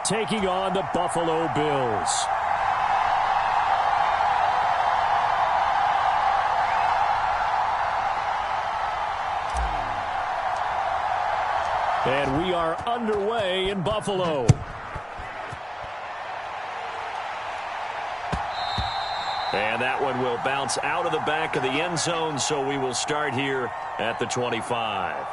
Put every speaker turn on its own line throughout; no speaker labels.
taking on the Buffalo Bills. And we are underway in Buffalo. And that one will bounce out of the back of the end zone, so we will start here at the 25.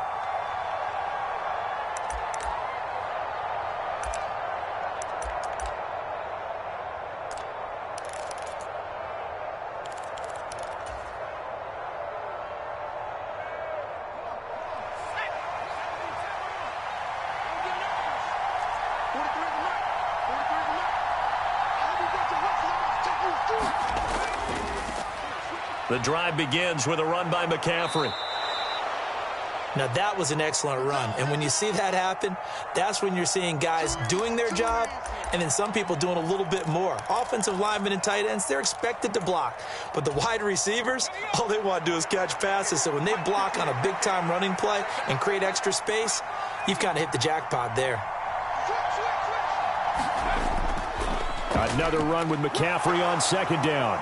The drive begins with a run by McCaffrey.
Now, that was an excellent run. And when you see that happen, that's when you're seeing guys doing their job and then some people doing a little bit more. Offensive linemen and tight ends, they're expected to block. But the wide receivers, all they want to do is catch passes. So when they block on a big-time running play and create extra space, you've kind of hit the jackpot there.
Another run with McCaffrey on second down.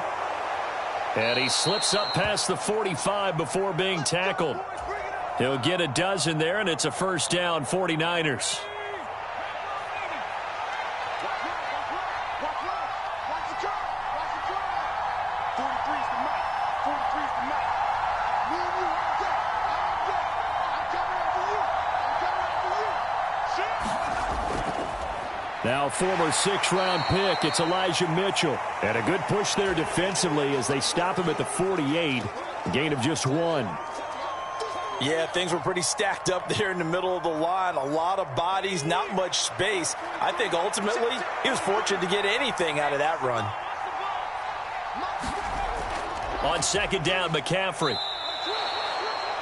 And he slips up past the 45 before being tackled. He'll get a dozen there, and it's a first down, 49ers. Now former sixth-round pick, it's Elijah Mitchell. And a good push there defensively as they stop him at the 48. A gain of just 1.
Yeah, things were pretty stacked up there in the middle of the line. A lot of bodies, not much space. I think ultimately he was fortunate to get anything out of that run.
On second down, McCaffrey.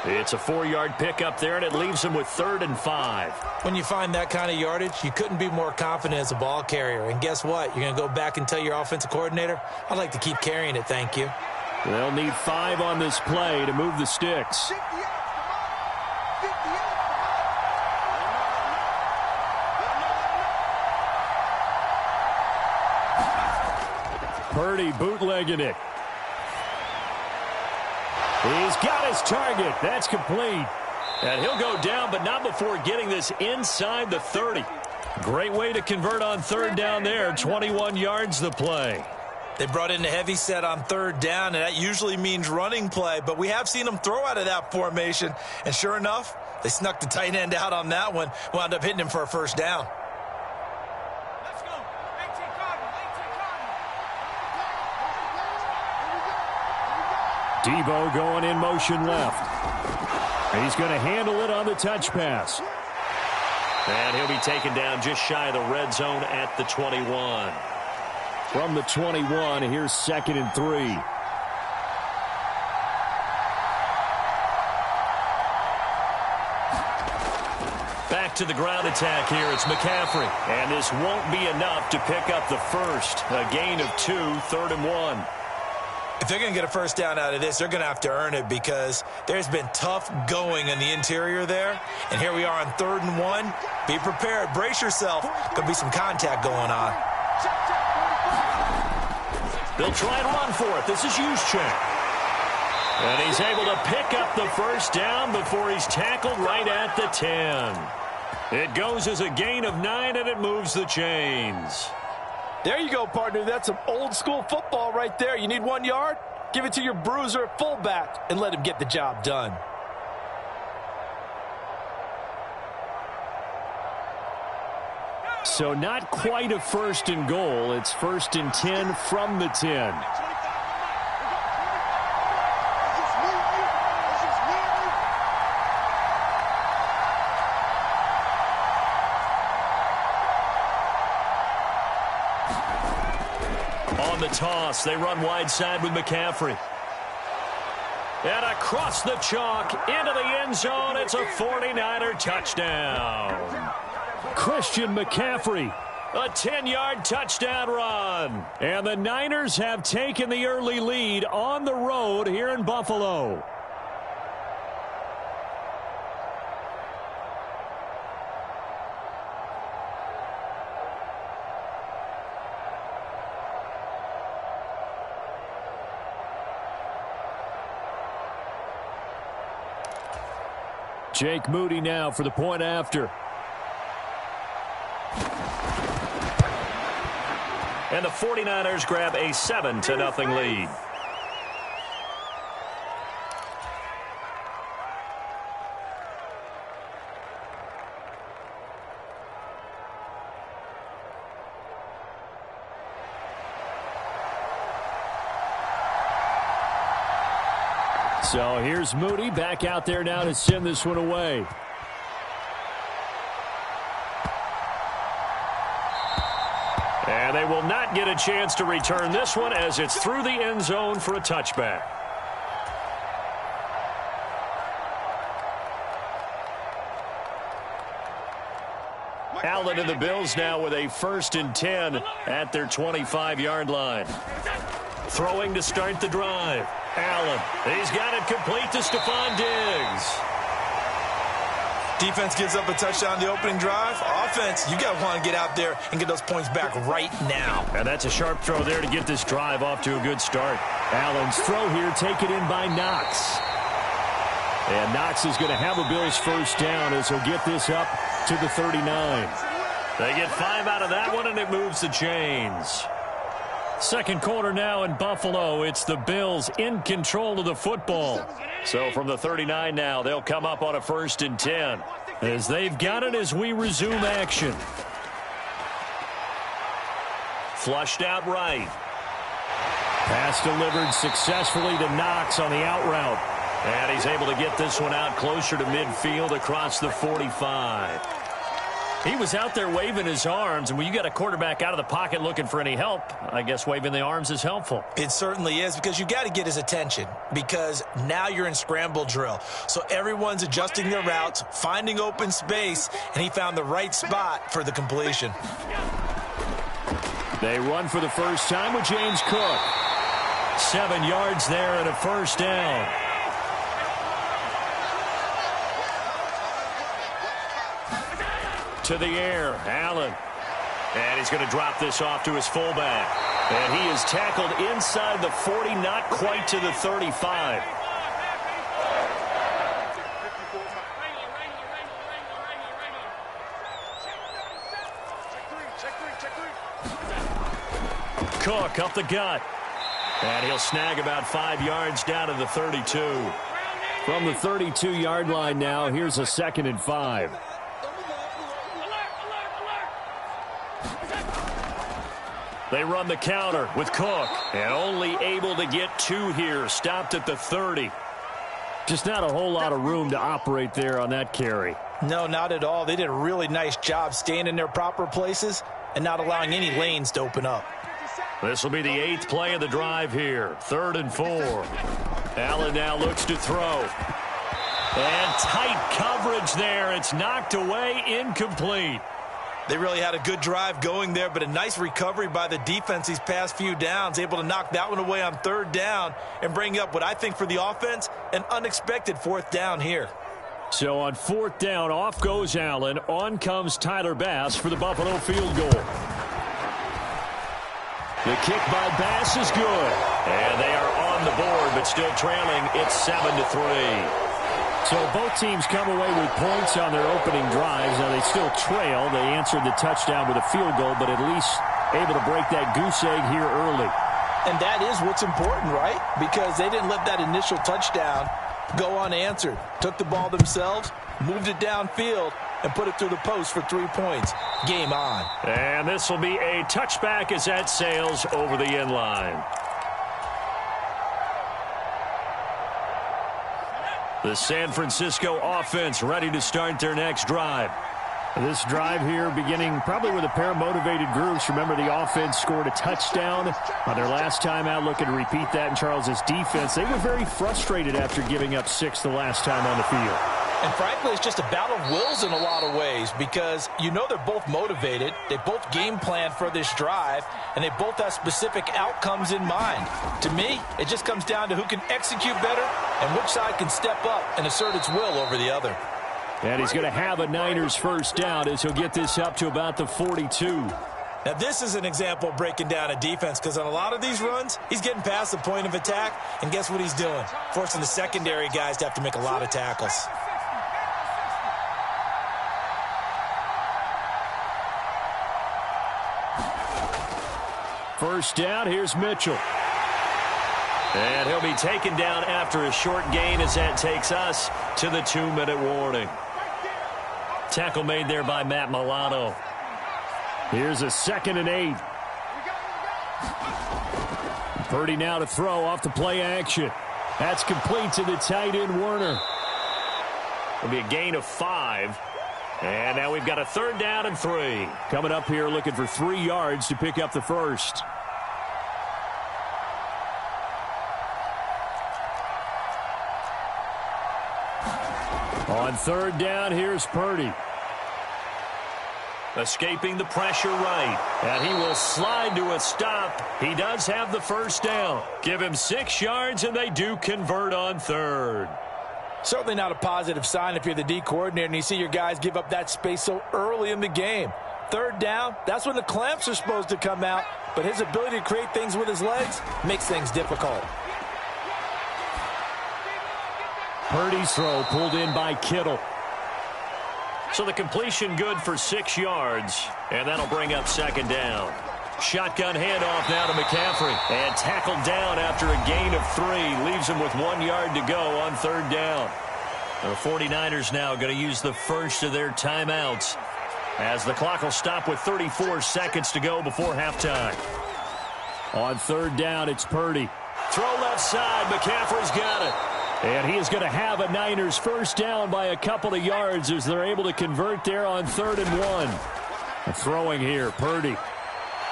It's a 4-yard pickup there, and it leaves him with 3rd and 5.
When you find that kind of yardage, you couldn't be more confident as a ball carrier. And guess what? You're going to go back and tell your offensive coordinator, I'd like to keep carrying it, thank you.
They'll need 5 on this play to move the sticks. Purdy bootlegging it. He's got his target. That's complete. And he'll go down, but not before getting this inside the 30. Great way to convert on third down there. 21 yards the play.
They brought in a heavy set on third down, and that usually means running play. But we have seen them throw out of that formation. And sure enough, they snuck the tight end out on that one. Wound up hitting him for a first down.
Debo going in motion left. He's going to handle it on the touch pass. And he'll be taken down just shy of the red zone at the 21. From the 21, here's 2nd and 3. Back to the ground attack here. It's McCaffrey. And this won't be enough to pick up the first. A gain of 2, 3rd and 1.
If they're going to get a first down out of this, they're going to have to earn it because there's been tough going in the interior there. And here we are on 3rd and 1. Be prepared. Brace yourself. There'll be some contact going on.
They'll try and run for it. This is Juszczyk. And he's able to pick up the first down before he's tackled right at the 10. It goes as a gain of 9, and it moves the chains.
There you go, partner. That's some old-school football right there. You need 1 yard? Give it to your bruiser at fullback and let him get the job done.
So not quite a 1st and goal. It's 1st and 10 from the 10. On the toss, they run wide side with McCaffrey. And across the chalk, into the end zone, it's a 49er touchdown. Christian McCaffrey, a 10-yard touchdown run. And the Niners have taken the early lead on the road here in Buffalo. Jake Moody now for the point after. And the 49ers grab a 7-0 lead. So here's Moody back out there now to send this one away. And they will not get a chance to return this one as it's through the end zone for a touchback. Allen and the Bills now with a 1st and 10 at their 25-yard line. Throwing to start the drive. Allen, he's got it complete to Stephon Diggs.
Defense gives up a touchdown the opening drive. Offense, you got to want to get out there and get those points back right now.
And that's a sharp throw there to get this drive off to a good start. Allen's throw here taken in by Knox. And Knox is going to have a Bills 1st down as he'll get this up to the 39. They get 5 out of that one, and it moves the chains. Second quarter now in Buffalo. It's the Bills in control of the football. So from the 39 now, they'll come up on a 1st and 10 as they've got it as we resume action. Flushed out right. Pass delivered successfully to Knox on the out route. And he's able to get this one out closer to midfield across the 45. He was out there waving his arms, and when you got a quarterback out of the pocket looking for any help, I guess waving the arms is helpful.
It certainly is, because you got to get his attention, because now you're in scramble drill. So everyone's adjusting their routes, finding open space, and he found the right spot for the completion.
They run for the first time with James Cook. 7 yards there and a 1st down. To the air, Allen. And he's going to drop this off to his fullback. And he is tackled inside the 40, not quite to the 35. Cook up the gut. And he'll snag about 5 yards down to the 32. From the 32-yard line now, here's a 2nd and 5. They run the counter with Cook, and only able to get 2 here, stopped at the 30. Just not a whole lot of room to operate there on that carry.
No, not at all. They did a really nice job staying in their proper places and not allowing any lanes to open up.
This will be the 8th play of the drive here, 3rd and 4. Allen now looks to throw. And tight coverage there. It's knocked away, incomplete.
They really had a good drive going there, but a nice recovery by the defense these past few downs, able to knock that one away on 3rd down and bring up what I think for the offense, an unexpected 4th down here.
So on 4th down, off goes Allen. On comes Tyler Bass for the Buffalo field goal. The kick by Bass is good. And they are on the board, but still trailing. It's 7-3. So both teams come away with points on their opening drives. Now they still trail. They answered the touchdown with a field goal, but at least able to break that goose egg here early.
And that is what's important, right? Because they didn't let that initial touchdown go unanswered. Took the ball themselves, moved it downfield, and put it through the post for 3 points. Game on.
And this will be a touchback as that sails over the end line. The San Francisco offense ready to start their next drive. This drive here beginning probably with a pair of motivated groups. Remember, the offense scored a touchdown on their last time out, looking to repeat that in Charles's defense. They were very frustrated after giving up 6 the last time on the field.
And frankly, it's just a battle of wills in a lot of ways, because you know they're both motivated. They both game plan for this drive, and they both have specific outcomes in mind. To me, it just comes down to who can execute better and which side can step up and assert its will over the other.
And he's going to have a Niners first down as he'll get this up to about the 42.
Now, this is an example of breaking down a defense, because on a lot of these runs, he's getting past the point of attack, and guess what he's doing? Forcing the secondary guys to have to make a lot of tackles.
First down, here's Mitchell. And he'll be taken down after a short gain as that takes us to the 2-minute warning. Tackle made there by Matt Milano. Here's a 2nd and 8. Purdy now to throw off the play action. That's complete to the tight end, Werner. It'll be a gain of 5. And now we've got a 3rd down and 3. Coming up here looking for 3 yards to pick up the first. On 3rd down, here's Purdy. Escaping the pressure right. And he will slide to a stop. He does have the first down. Give him 6 yards, and they do convert on 3rd.
Certainly not a positive sign if you're the D coordinator and you see your guys give up that space so early in the game. 3rd down, that's when the clamps are supposed to come out. But his ability to create things with his legs makes things difficult.
Purdy's throw pulled in by Kittle. So the completion good for 6 yards, and that'll bring up 2nd down. Shotgun handoff now to McCaffrey, and tackled down after a gain of 3. Leaves him with 1 yard to go on 3rd down. The 49ers now going to use the first of their timeouts as the clock will stop with 34 seconds to go before halftime. On 3rd down, it's Purdy. Throw left side, McCaffrey's got it. And he is going to have a Niners first down by a couple of yards as they're able to convert there on 3rd and 1. Throwing here, Purdy.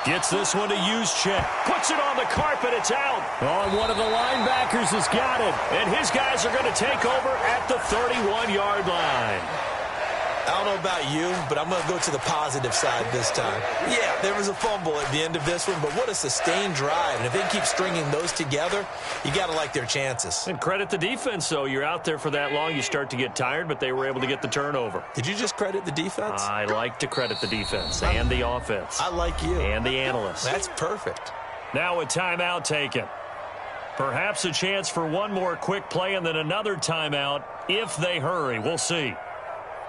Gets this one to Juszczyk. Puts it on the carpet. It's out. Oh, one of the linebackers has got it. And his guys are going to take over at the 31-yard line.
I don't know about you, but I'm going to go to the positive side this time. Yeah, there was a fumble at the end of this one, but what a sustained drive. And if they keep stringing those together, you got to like their chances.
And credit the defense, though. You're out there for that long, you start to get tired, but they were able to get the turnover.
Did you just credit the defense?
I like to credit the defense and the offense.
I like you.
And the analysts.
That's perfect.
Now a timeout taken. Perhaps a chance for one more quick play and then another timeout if they hurry. We'll see.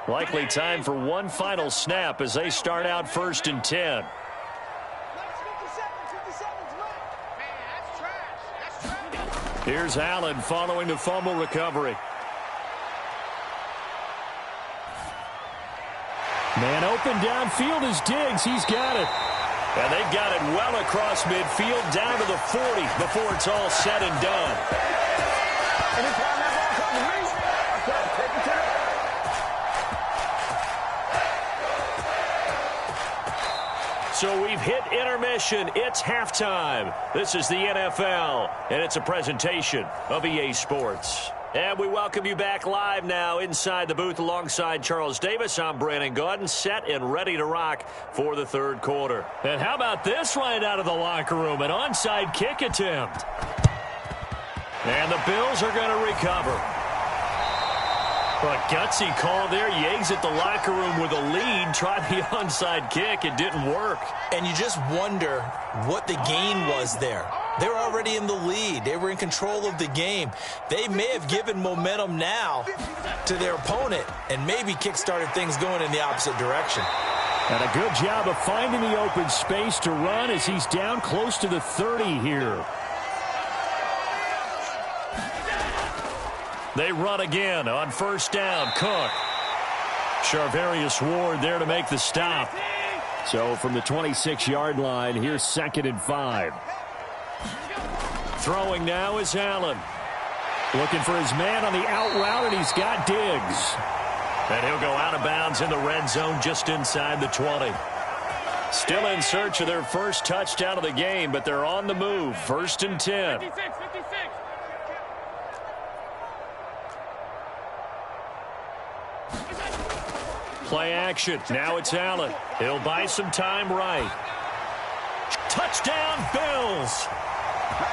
Likely time for one final snap as they start out 1st and 10. Here's Allen following the fumble recovery. Man open downfield is Diggs. He's got it. And they got it well across midfield down to the 40 before it's all said and done. So we've hit intermission. It's halftime. This is the NFL, and it's a presentation of EA Sports. And we welcome you back live now inside the booth alongside Charles Davis. I'm Brandon Gaudin, set and ready to rock for the 3rd quarter. And how about this right out of the locker room? An onside kick attempt. And the Bills are going to recover. But gutsy call there. You exit the locker room with a lead. Try the onside kick. It didn't work.
And you just wonder what the gain was there. They were already in the lead. They were in control of the game. They may have given momentum now to their opponent and maybe kick-started things going in the opposite direction.
And a good job of finding the open space to run as he's down close to the 30 here. They run again on 1st down. Cook. Charvarius Ward there to make the stop. So from the 26-yard line, here's 2nd and 5. Throwing now is Allen. Looking for his man on the out route, and he's got Diggs. And he'll go out of bounds in the red zone just inside the 20. Still in search of their first touchdown of the game, but they're on the move. 1st and 10. 56. Play action. Now it's Allen. He'll buy some time right. Touchdown, Bills.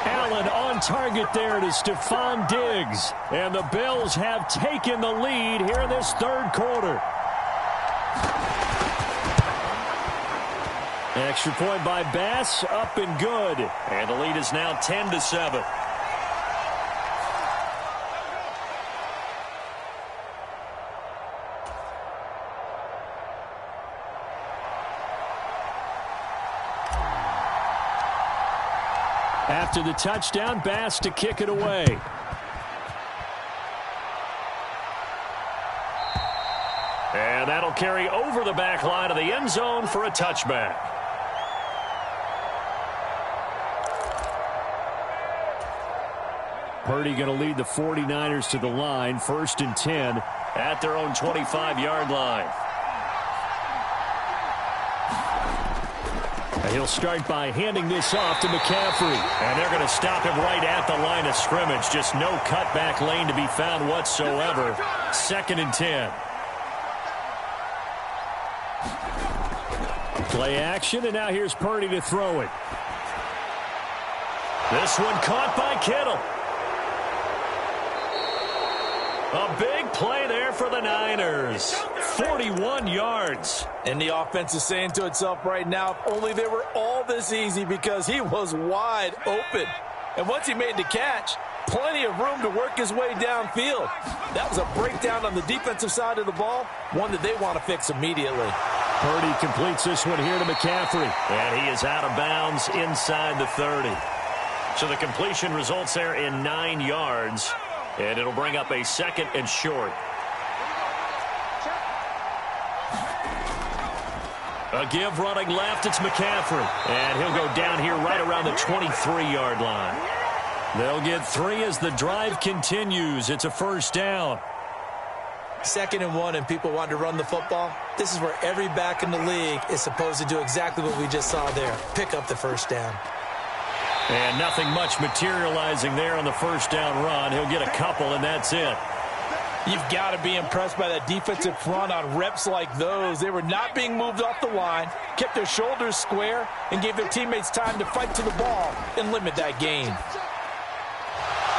Allen on target there to Stephon Diggs. And the Bills have taken the lead here in this 3rd quarter. Extra point by Bass, up and good. And the lead is now 10-7. After the touchdown, Bass to kick it away. And that'll carry over the back line of the end zone for a touchback. Purdy going to lead the 49ers to the line, 1st and 10 at their own 25-yard line. He'll start by handing this off to McCaffrey. And they're going to stop him right at the line of scrimmage. Just no cutback lane to be found whatsoever. 2nd and 10. Play action, and now here's Purdy to throw it. This one caught by Kittle. A big play there for the Niners. 41 yards.
And the offense is saying to itself right now, if only they were all this easy, because he was wide open. And once he made the catch, plenty of room to work his way downfield. That was a breakdown on the defensive side of the ball, one that they want to fix immediately.
Purdy completes this one here to McCaffrey. And he is out of bounds inside the 30. So the completion results there in 9 yards. And it'll bring up a 2nd and short. A give running left, it's McCaffrey. And he'll go down here right around the 23-yard line. They'll get 3 as the drive continues. It's a 1st down.
2nd and 1, and people want to run the football. This is where every back in the league is supposed to do exactly what we just saw there. Pick up the 1st down.
And nothing much materializing there on the 1st down run. He'll get a couple, and that's it.
You've got to be impressed by that defensive front on reps like those. They were not being moved off the line, kept their shoulders square, and gave their teammates time to fight to the ball and limit that gain.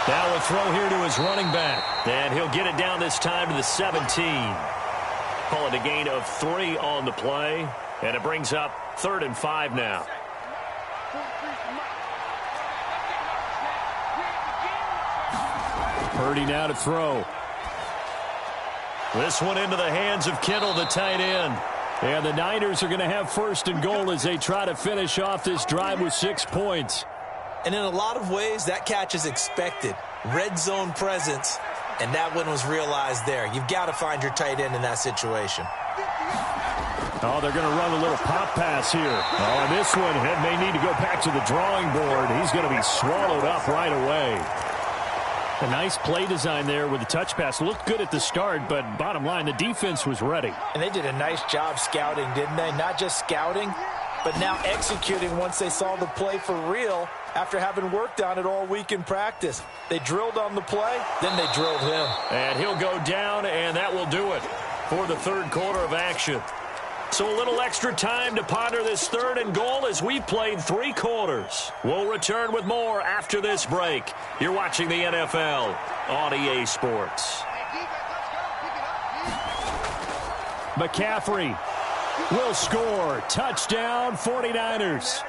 Now a throw here to his running back. And he'll get it down this time to the 17. Call it a gain of 3 on the play. And it brings up 3rd and 5 now. Purdy now to throw. This one into the hands of Kittle, the tight end. And the Niners are going to have 1st and goal as they try to finish off this drive with 6 points.
And in a lot of ways, that catch is expected. Red zone presence, and that one was realized there. You've got to find your tight end in that situation.
Oh, they're going to run a little pop pass here. Oh, and this one may need to go back to the drawing board. He's going to be swallowed up right away. A nice play design there with the touch pass. Looked good at the start, but bottom line, the defense was ready.
And they did a nice job scouting, didn't they? Not just scouting, but now executing once they saw the play for real after having worked on it all week in practice. They drilled on the play, then they drilled him.
And he'll go down, and that will do it for the 3rd quarter of action. So a little extra time to ponder this 3rd and goal as we played 3 quarters. We'll return with more after this break. You're watching the NFL on EA Sports. McCaffrey will score. Touchdown, 49ers.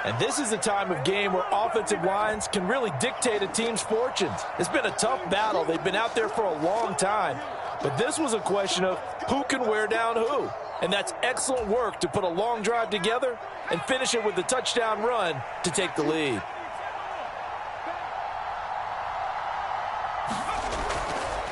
And this is a time of game where offensive lines can really dictate a team's fortunes. It's been a tough battle. They've been out there for a long time. But this was a question of who can wear down who. And that's excellent work to put a long drive together and finish it with a touchdown run to take the lead.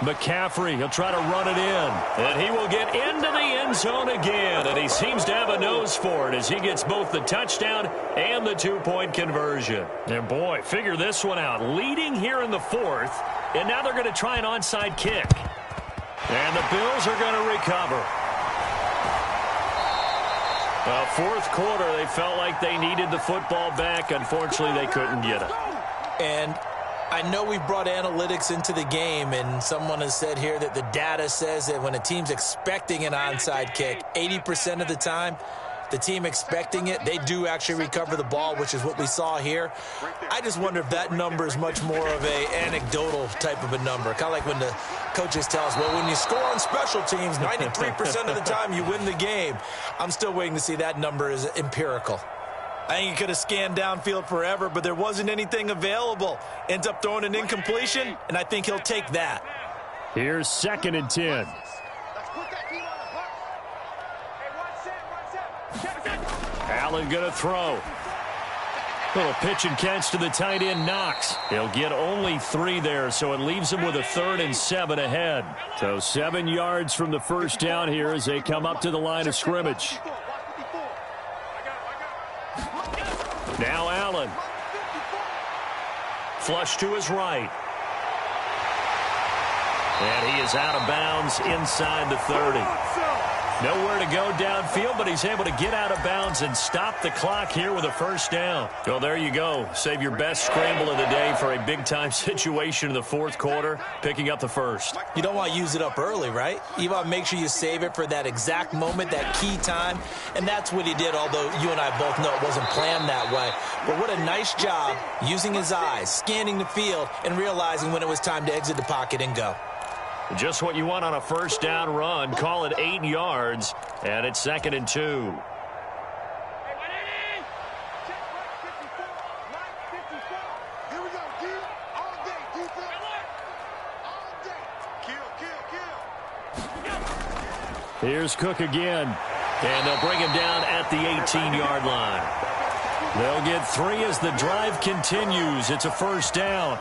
McCaffrey, he'll try to run it in. And he will get into the end zone again. And he seems to have a nose for it as he gets both the touchdown and the 2-point conversion. And boy, figure this one out. Leading here in the 4th. And now they're going to try an onside kick. And the Bills are going to recover. 4th quarter, they felt like they needed the football back. Unfortunately, they couldn't get it.
And I know we brought analytics into the game, and someone has said here that the data says that when a team's expecting an onside kick, 80% of the time, the team expecting it, they do actually recover the ball, which is what we saw here. I just wonder if that number is much more of a anecdotal type of a number. Kind of like when the coaches tell us, well, when you score on special teams, 93% of the time you win the game. I'm still waiting to see that number is empirical. I think he could have scanned downfield forever, but there wasn't anything available. Ends up throwing an incompletion, and I think he'll take that.
Here's 2nd and 10. Allen going to throw. Little pitch and catch to the tight end, Knox. He'll get only 3 there, so it leaves him with a 3rd and 7 ahead. So 7 yards from the first down here as they come up to the line of scrimmage. Now Allen. Flush to his right. And he is out of bounds inside the 30. Nowhere to go downfield, but he's able to get out of bounds and stop the clock here with a first down. Well, there you go. Save your best scramble of the day for a big-time situation in the 4th quarter, picking up the first.
You don't want to use it up early, right? You want to make sure you save it for that exact moment, that key time, and that's what he did, although you and I both know it wasn't planned that way. But what a nice job using his eyes, scanning the field, and realizing when it was time to exit the pocket and go.
Just what you want on a first down run. Call it 8 yards, and it's 2nd and 2. Here's Cook again, and they'll bring him down at the 18-yard line. They'll get 3 as the drive continues. It's a first down.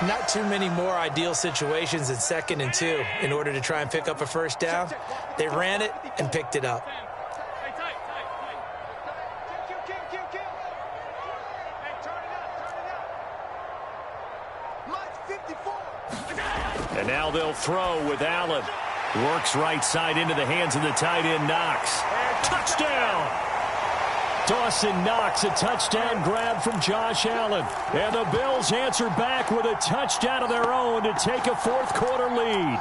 Not too many more ideal situations in 2nd and 2 in order to try and pick up a first down. They ran it and picked it up.
And now they'll throw with Allen. Works right side into the hands of the tight end, Knox. Touchdown! Dawson Knox, a touchdown grab from Josh Allen. And the Bills answer back with a touchdown of their own to take a 4th quarter lead.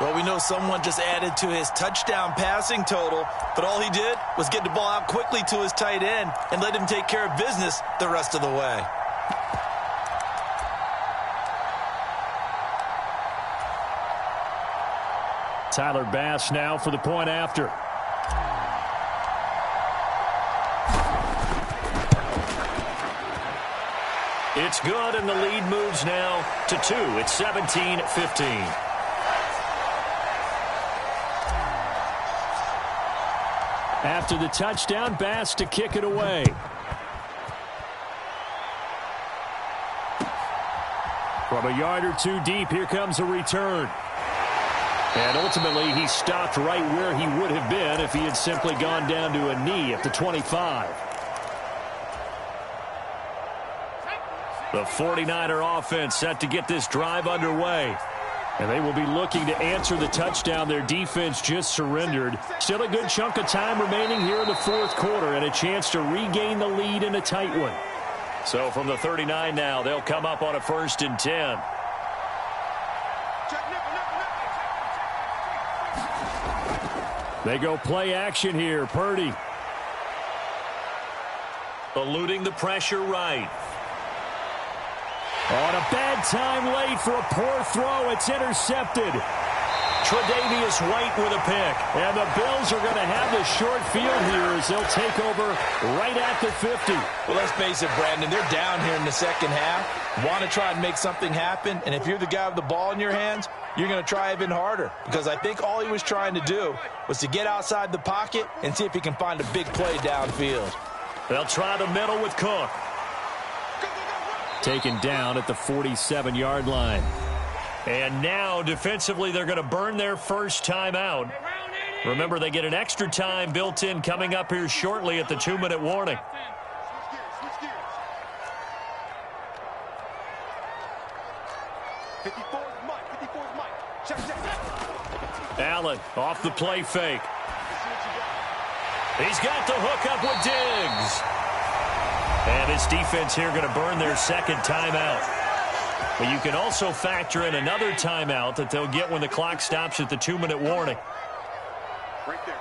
Well, we know someone just added to his touchdown passing total, but all he did was get the ball out quickly to his tight end and let him take care of business the rest of the way.
Tyler Bass now for the point after. It's good, and the lead moves now to 2. It's 17-15. After the touchdown, Bass to kick it away. From a yard or 2 deep, here comes a return. And ultimately, he stopped right where he would have been if he had simply gone down to a knee at the 25. The 49er offense set to get this drive underway. And they will be looking to answer the touchdown their defense just surrendered. Still a good chunk of time remaining here in the 4th quarter and a chance to regain the lead in a tight one. So from the 39 now, they'll come up on a 1st and 10. They go play action here. Purdy. Eluding the pressure right. On a bad time late for a poor throw. It's intercepted. Tre'Davious White with a pick. And the Bills are going to have the short field here as they'll take over right at the 50.
Well, let's face it, Brandon. They're down here in the second half. Want to try and make something happen. And if you're the guy with the ball in your hands, you're going to try even harder. Because I think all he was trying to do was to get outside the pocket and see if he can find a big play downfield.
They'll try the middle with Cook. Taken down at the 47-yard line. And now, defensively, they're going to burn their first timeout. Remember, they get an extra time built in coming up here shortly at the 2-minute warning. Allen off the play fake. He's got the hook up with Diggs. And his defense here going to burn their second timeout. But you can also factor in another timeout that they'll get when the clock stops at the 2-minute warning.
Right there.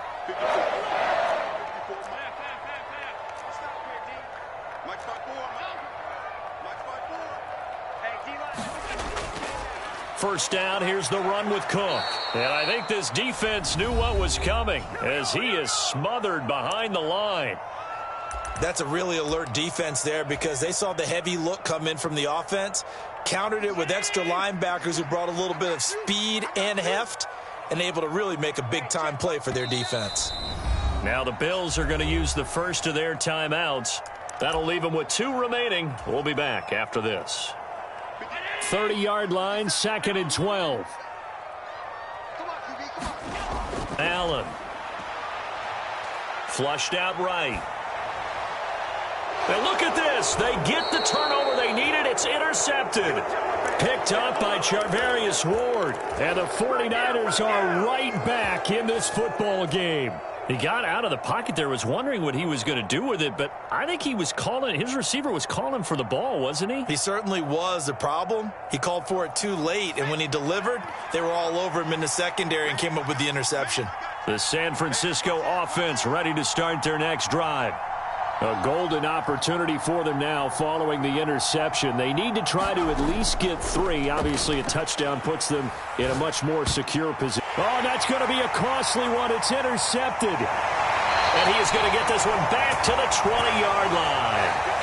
First down, here's the run with Cook. And I think this defense knew what was coming as he is smothered behind the line.
That's a really alert defense there because they saw the heavy look come in from the offense, countered it with extra linebackers who brought a little bit of speed and heft, and able to really make a big-time play for their defense.
Now the Bills are going to use the first of their timeouts. That'll leave him with 2 remaining. We'll be back after this.
30-yard line, 2nd and 12.
Allen. Flushed out right. And look at this. They get the turnover they needed. It's intercepted. Picked up by Charvarius Ward. And the 49ers are right back in this football game. He got out of the pocket there, was wondering what he was going to do with it, but I think he was calling, his receiver was calling for the ball, wasn't he?
He certainly was. The problem, he called for it too late, and when he delivered, they were all over him in the secondary and came up with the interception.
The San Francisco offense ready to start their next drive.
A golden opportunity for them now following the interception. They need to try to at least get 3. Obviously, a touchdown puts them in a much more secure position. Oh, that's going to be a costly one. It's intercepted.
And he is going to get this one back to the 20-yard line.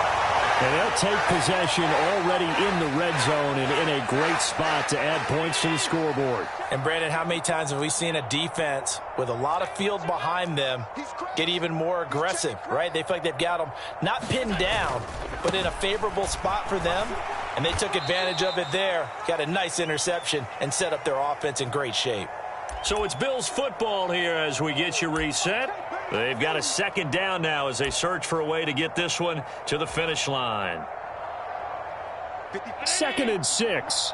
And they'll take possession already in the red zone and in a great spot to add points to the scoreboard.
And, Brandon, how many times have we seen a defense with a lot of field behind them get even more aggressive, right? They feel like they've got them not pinned down, but in a favorable spot for them, and they took advantage of it there, got a nice interception, and set up their offense in great shape.
So it's Bills football here as we get you reset. They've got a 2nd down now as they search for a way to get this one to the finish line.
2nd and 6.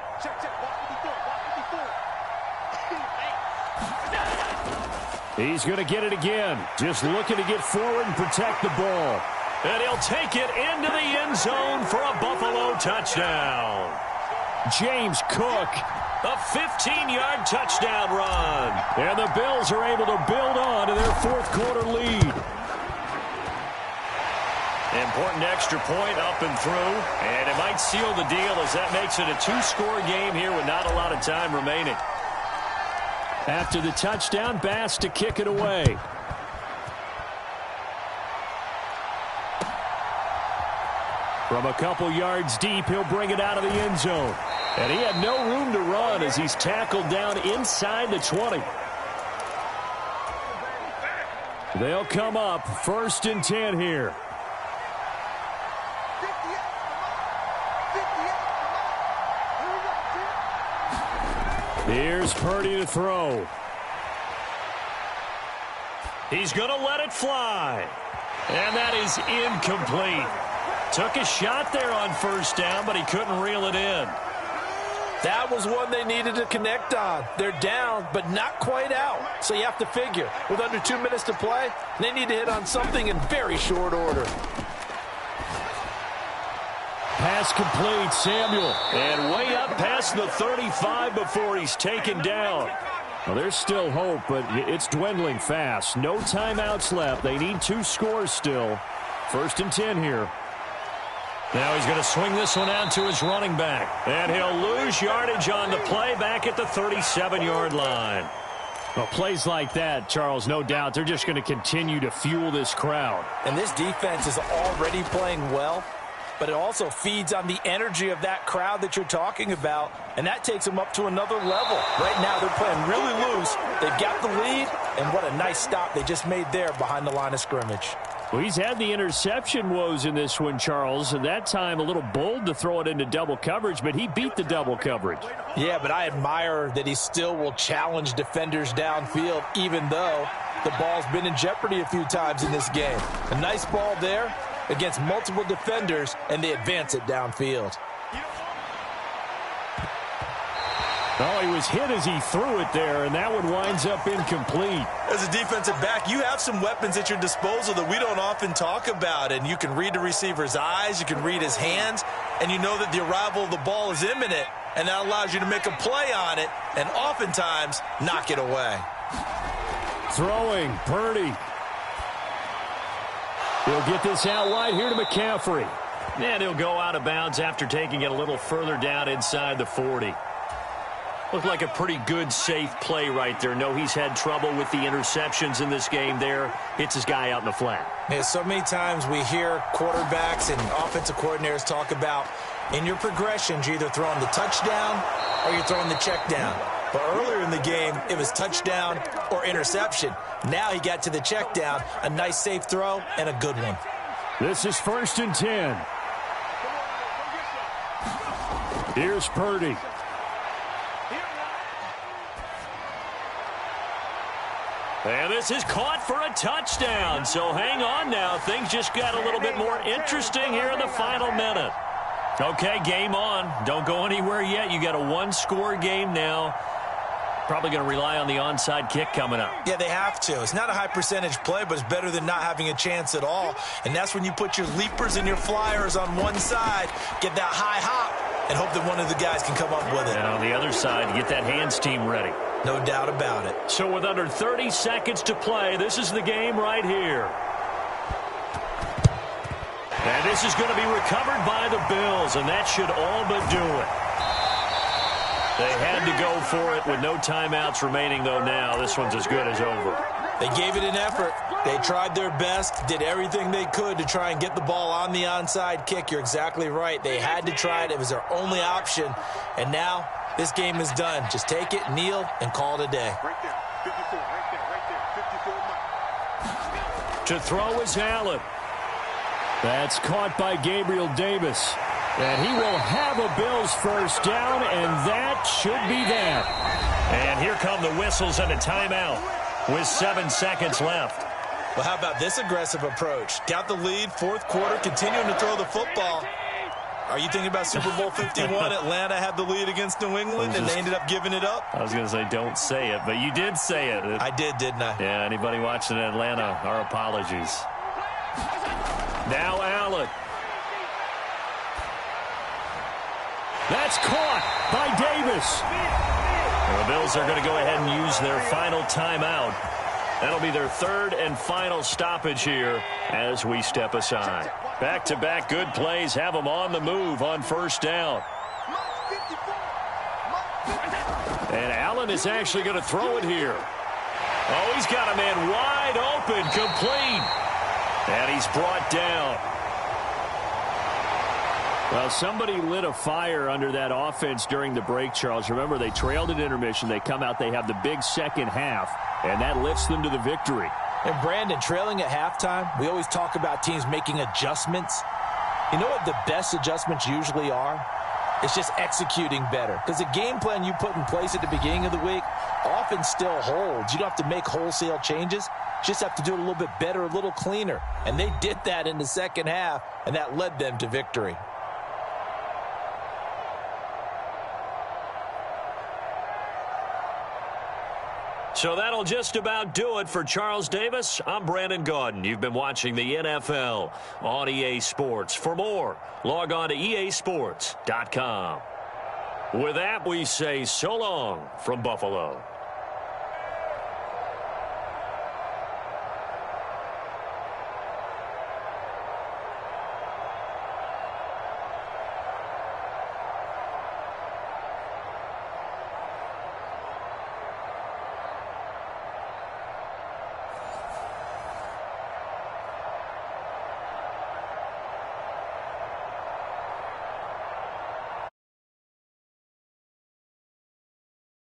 He's going to get it again. Just looking to get forward and protect the ball.
And he'll take it into the end zone for a Buffalo touchdown.
James Cook.
A 15-yard touchdown run.
And the Bills are able to build on to their 4th quarter lead.
Important extra point up and through. And it might seal the deal as that makes it a 2-score game here with not a lot of time remaining.
After the touchdown, Bass to kick it away. From a couple yards deep, he'll bring it out of the end zone. And he had no room to run as he's tackled down inside the 20. They'll come up 1st and 10 here. Here's Purdy to throw.
He's going to let it fly. And that is incomplete. Took a shot there on 1st down, but he couldn't reel it in.
That was one they needed to connect on. They're down, but not quite out. So you have to figure, with under 2 minutes to play, they need to hit on something in very short order.
Pass complete, Samuel.
And way up past the 35 before he's taken down.
Well, there's still hope, but it's dwindling fast. No timeouts left. They need 2 scores still. 1st and 10 here.
Now he's going to swing this one out to his running back. And he'll lose yardage on the play back at the 37-yard line.
Well, plays like that, Charles, no doubt, they're just going to continue to fuel this crowd.
And this defense is already playing well, but it also feeds on the energy of that crowd that you're talking about, and that takes them up to another level. Right now, they're playing really loose. They've got the lead, and what a nice stop they just made there behind the line of scrimmage.
Well, he's had the interception woes in this one, Charles, and that time a little bold to throw it into double coverage, but he beat the double coverage.
Yeah, but I admire that he still will challenge defenders downfield, even though the ball's been in jeopardy a few times in this game. A nice ball there against multiple defenders, and they advance it downfield.
Oh, he was hit as he threw it there, and that one winds up incomplete.
As a defensive back, you have some weapons at your disposal that we don't often talk about, and you can read the receiver's eyes, you can read his hands, and you know that the arrival of the ball is imminent, and that allows you to make a play on it and oftentimes knock it away.
Throwing, Purdy. He'll get this out wide here to McCaffrey.
And he'll go out of bounds after taking it a little further down inside the 40. Looked like a pretty good, safe play right there. No, he's had trouble with the interceptions in this game there. Hits his guy out in the flat.
Yeah, so many times we hear quarterbacks and offensive coordinators talk about in your progressions, you're either throwing the touchdown or you're throwing the check down. But earlier in the game, it was touchdown or interception. Now he got to the check down, a nice safe throw, and a good one.
This is 1st and 10. Here's Purdy.
And this is caught for a touchdown. So hang on now. Things just got a little bit more interesting here in the final minute. Okay, game on. Don't go anywhere yet. You got a one-score game now. Probably going to rely on the onside kick coming up.
Yeah, they have to. It's not a high-percentage play, but it's better than not having a chance at all. And that's when you put your leapers and your flyers on one side, get that high hop, and hope that one of the guys can come up with it.
And on the other side, get that hands team ready.
No doubt about it.
So with under 30 seconds to play, this is the game right here. And this is going to be recovered by the Bills, and that should all but do it. They had to go for it with no timeouts remaining, though, now. This one's as good as over.
They gave it an effort. They tried their best, did everything they could to try and get the ball on the onside kick. You're exactly right. They had to try it. It was their only option. And now this game is done. Just take it, kneel, and call it a day.
Right there. 54. Right there. 54.
To throw is Allen.
That's caught by Gabriel Davis. And he will have a Bills first down, and that should be that.
And here come the whistles and a timeout with 7 seconds left.
Well, how about this aggressive approach? Got the lead, fourth quarter, continuing to throw the football. Are you thinking about Super Bowl 51? Atlanta had the lead against New England, and they ended up giving it up?
I was going to say don't say it, but you did say it.
I did, didn't I?
Yeah, anybody watching Atlanta, our apologies. Now Allen.
That's caught by Davis.
And the Bills are going to go ahead and use their final timeout. That'll be their third and final stoppage here as we step aside. Back-to-back good plays have them on the move on first down. And Allen is actually going to throw it here. Oh, he's got a man wide open, complete. And he's brought down.
Well, somebody lit a fire under that offense during the break, Charles. Remember, they trailed at intermission. They come out, they have the big second half, and that lifts them to the victory.
And, Brandon, trailing at halftime, we always talk about teams making adjustments. You know what the best adjustments usually are? It's just executing better. Because the game plan you put in place at the beginning of the week often still holds. You don't have to make wholesale changes. You just have to do it a little bit better, a little cleaner. And they did that in the second half, and that led them to victory.
So that'll just about do it for Charles Davis. I'm Brandon Gaudin. You've been watching the NFL on EA Sports. For more, log on to easports.com. With that, we say so long from Buffalo.